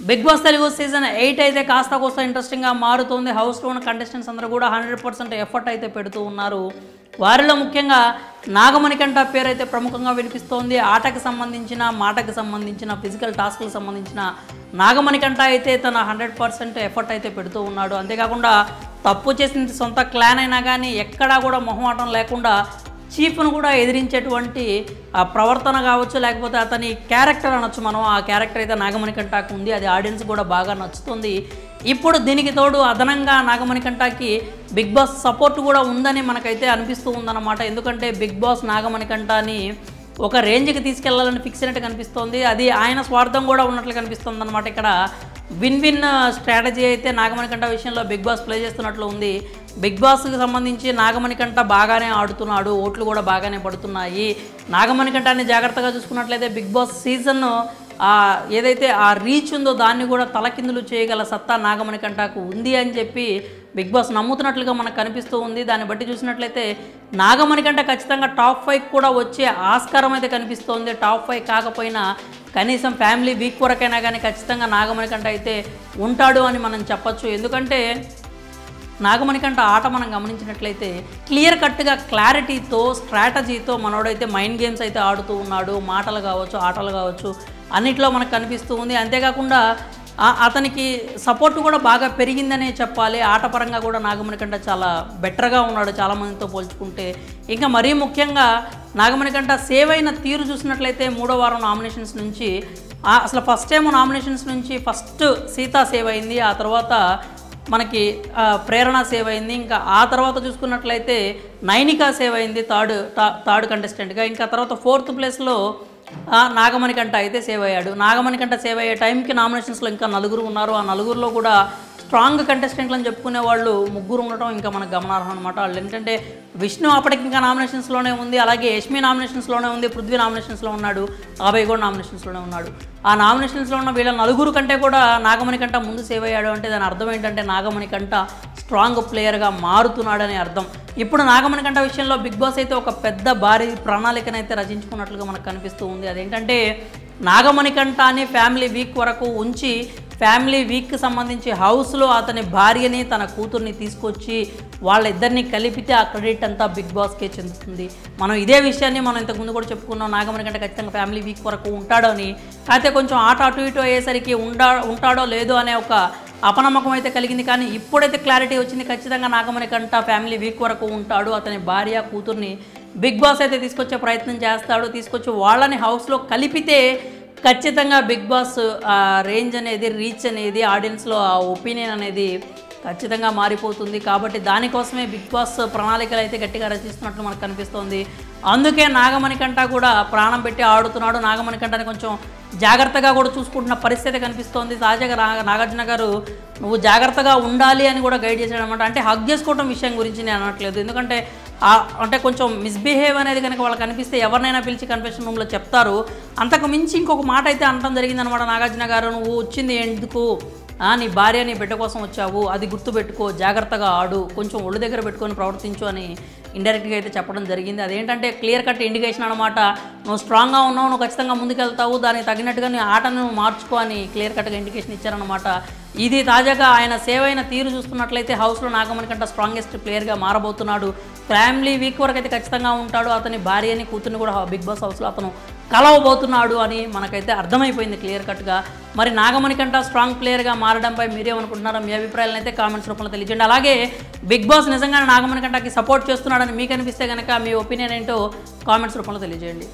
Big boss Telugu season 8 అయితే కాస్త కోస్త ఇంట్రెస్టింగ్గా మారుతుంది. హౌస్లో ఉన్న కంటెస్టెంట్స్ అందరూ కూడా 100% ఎఫర్ట్ అయితే పెడుతూ ఉన్నారు. వారిలో ముఖ్యంగా నాగమణికంఠ పేరు అయితే ప్రముఖంగా వినిపిస్తోంది. ఆటకు సంబంధించిన, మాటకు సంబంధించిన, ఫిజికల్ టాస్క్లకు సంబంధించిన నాగమణికంఠ అయితే తన 100% ఎఫర్ట్ అయితే పెడుతూ ఉన్నాడు. అంతేకాకుండా తప్పు చేసిన సొంత క్లాన్ అయినా కానీ ఎక్కడా కూడా మొహమాటం లేకుండా చీఫ్ను కూడా ఎదిరించేటువంటి ప్రవర్తన కావచ్చు, లేకపోతే అతని క్యారెక్టర్ అనొచ్చు మనం. ఆ క్యారెక్టర్ అయితే నాగమణికంఠకు ఉంది. అది ఆడియన్స్ కూడా బాగా నచ్చుతుంది. ఇప్పుడు దీనికి తోడు అదనంగా నాగమణికంఠకి బిగ్ బాస్ సపోర్ట్ కూడా ఉందని మనకైతే అనిపిస్తూ ఉందన్నమాట. ఎందుకంటే బిగ్ బాస్ నాగమణికంఠని ఒక రేంజ్కి తీసుకెళ్లాలని ఫిక్స్ అయినట్టు కనిపిస్తోంది. అది ఆయన స్వార్థం కూడా ఉన్నట్లు కనిపిస్తుంది అన్నమాట. ఇక్కడ విన్ విన్ స్ట్రాటజీ అయితే నాగమణికంఠ విషయంలో బిగ్ బాస్ ప్లే చేస్తున్నట్లు ఉంది. బిగ్ బాస్కి సంబంధించి నాగమణికంఠ బాగానే ఆడుతున్నాడు, ఓట్లు కూడా బాగానే పడుతున్నాయి. నాగమణికంఠని జాగ్రత్తగా చూసుకున్నట్లయితే బిగ్ బాస్ సీజన్ ఏదైతే ఆ రీచ్ ఉందో దాన్ని కూడా తలకిందులు చేయగల సత్తా నాగమణికంఠకు ఉంది అని చెప్పి బిగ్ బాస్ నమ్ముతున్నట్లుగా మనకు కనిపిస్తూ ఉంది. దాన్ని బట్టి చూసినట్లయితే నాగమణికంఠ ఖచ్చితంగా టాప్ 5 కూడా వచ్చే ఆస్కారం అయితే కనిపిస్తోంది. టాప్ 5 కాకపోయినా కనీసం ఫ్యామిలీ వీక్ వరకైనా కానీ ఖచ్చితంగా నాగమణికంఠ అయితే ఉంటాడు అని మనం చెప్పచ్చు. ఎందుకంటే నాగమణికంఠ ఆట మనం గమనించినట్లయితే క్లియర్ కట్గా క్లారిటీతో, స్ట్రాటజీతో మనోడైతే మైండ్ గేమ్స్ అయితే ఆడుతూ ఉన్నాడు. మాటలు కావచ్చు, ఆటలు కావచ్చు, అన్నిట్లో మనకు కనిపిస్తూ ఉంది. అంతేకాకుండా అతనికి సపోర్ట్ కూడా బాగా పెరిగిందనే చెప్పాలి. ఆటపరంగా కూడా నాగమణికంఠ చాలా బెటర్గా ఉన్నాడు చాలామందితో పోల్చుకుంటే. ఇంకా మరీ ముఖ్యంగా నాగమణికంఠ సేవ్ అయిన తీరు చూసినట్లయితే 3వ వారం నామినేషన్స్ నుంచి అసలు ఫస్ట్ టైం నామినేషన్స్ నుంచి ఫస్ట్ సీత సేవ్ అయింది, ఆ తర్వాత మనకి ప్రేరణ సేవ్ అయింది, ఇంకా ఆ తర్వాత చూసుకున్నట్లయితే నైనిక సేవ్ అయింది థర్డ్ కంటెస్టెంట్గా. ఇంకా తర్వాత 4th ప్లేస్లో నాగమణికంఠ అయితే సేవ్ అయ్యాడు. నాగమణికంఠ సేవ్ అయ్యే టైంకి నామినేషన్స్లో ఇంకా 4 ఉన్నారు. ఆ 4లో కూడా స్ట్రాంగ్ కంటెస్టెంట్లు అని చెప్పుకునే వాళ్ళు 3 ఉండటం ఇంకా మనకు గమనార్హం అనమాట. వాళ్ళు ఏంటంటే విష్ణు అప్పటికి ఇంకా నామినేషన్స్లోనే ఉంది, అలాగే యష్మి నామినేషన్స్లోనే ఉంది, పృథ్వీ నామినేషన్స్లో ఉన్నాడు, అభయ్ కూడా నామినేషన్స్లోనే ఉన్నాడు. ఆ నామినేషన్స్లో ఉన్న వీళ్ళ 4 కంటే కూడా నాగమణికంఠ ముందు సేవ్ అయ్యాడు అంటే దాని అర్థం ఏంటంటే నాగమణికంఠ స్ట్రాంగ్ ప్లేయర్గా మారుతున్నాడని అర్థం. ఇప్పుడు నాగమణికంఠ విషయంలో బిగ్ బాస్ అయితే ఒక పెద్ద భారీ ప్రణాళికనైతే రచించుకున్నట్లుగా మనకు కనిపిస్తూ ఉంది. అదేంటంటే నాగమణికంఠని ఫ్యామిలీ వీక్ వరకు ఉంచి ఫ్యామిలీ వీక్కి సంబంధించి హౌస్లో అతని భార్యని, తన కూతుర్ని తీసుకొచ్చి వాళ్ళిద్దరిని కలిపితే ఆ క్రెడిట్ అంతా బిగ్ బాస్కే చెందుతుంది. మనం ఇదే విషయాన్ని మనం ఇంతకుముందు కూడా చెప్పుకున్నాం. నాగమణికంఠ ఖచ్చితంగా ఫ్యామిలీ వీక్ వరకు ఉంటాడో అని. అయితే కొంచెం ఆట అటు ఇటు అయ్యేసరికి ఉంటాడో లేదో అనే ఒక అపనమ్మకం అయితే కలిగింది. కానీ ఇప్పుడైతే క్లారిటీ వచ్చింది, ఖచ్చితంగా నాగమణికంఠ ఫ్యామిలీ వీక్ వరకు ఉంటాడు. అతని భార్య, కూతుర్ని బిగ్ బాస్ అయితే తీసుకొచ్చే ప్రయత్నం చేస్తాడు. తీసుకొచ్చి వాళ్ళని హౌస్లో కలిపితే ఖచ్చితంగా బిగ్ బాస్ రేంజ్ అనేది, రీచ్ అనేది, ఆడియన్స్లో ఆ ఒపీనియన్ అనేది ఖచ్చితంగా మారిపోతుంది. కాబట్టి దానికోసమే బిగ్ బాస్ ప్రణాళికలు అయితే గట్టిగా రచిస్తున్నట్లు మనకు కనిపిస్తోంది. అందుకే నాగమణికంఠ కూడా ప్రాణం పెట్టి ఆడుతున్నాడు. నాగమణికంఠని కొంచెం జాగ్రత్తగా కూడా చూసుకుంటున్న పరిస్థితి కనిపిస్తోంది. తాజాగా నాగార్జున గారు నువ్వు జాగ్రత్తగా ఉండాలి అని కూడా గైడ్ చేశాడు అనమాట. అంటే హగ్ చేసుకోవడం విషయం గురించి నేను అనట్లేదు. ఎందుకంటే అంటే కొంచెం మిస్బిహేవ్ అనేది కనుక వాళ్ళకి అనిపిస్తే ఎవరినైనా పిలిచి కన్ఫెషన్ రూమ్లో చెప్తారు. అంతకు మించి ఇంకొక మాట అయితే అనడం జరిగిందనమాట నాగార్జున గారు. నువ్వు వచ్చింది ఎందుకు, నీ భార్య నీ బిడ్డ కోసం వచ్చావు, అది గుర్తుపెట్టుకో, జాగ్రత్తగా ఆడు, కొంచెం ఒళ్ళు దగ్గర పెట్టుకొని ప్రవర్తించు అని ఇండైరెక్ట్గా అయితే చెప్పడం జరిగింది. అదేంటంటే క్లియర్ కట్ ఇండికేషన్ అనమాట. నువ్వు స్ట్రాంగ్గా ఉన్నావు, నువ్వు ఖచ్చితంగా ముందుకెళ్తావు, దానికి తగినట్టుగా నీ ఆటను మార్చుకో అని క్లియర్ కట్గా ఇండికేషన్ ఇచ్చారనమాట. ఇది తాజాగా ఆయన సేవ్ అయిన తీరు చూస్తున్నట్లయితే హౌస్లో నాగమణికంఠ స్ట్రాంగెస్ట్ ప్లేయర్గా మారబోతున్నాడు. ఫ్యామిలీ వీక్ వరకు అయితే ఖచ్చితంగా ఉంటాడు. అతని భార్యని, కూతుర్ని కూడా బిగ్ బాస్ హౌస్లో అతను కలవబోతున్నాడు అని మనకైతే అర్థమైపోయింది క్లియర్ కట్గా. మరి నాగమణికంఠ స్ట్రాంగ్ ప్లేయర్గా మారడంపై మీరేమనుకుంటున్నారో మీ అభిప్రాయాలను అయితే కామెంట్స్ రూపంలో తెలియజేయండి. అలాగే బిగ్ బాస్ నిజంగానే నాగమణికంఠకి సపోర్ట్ చేస్తున్నాడని మీకు అనిపిస్తే కనుక మీ ఒపీనియన్ ఏంటో కామెంట్స్ రూపంలో తెలియజేయండి.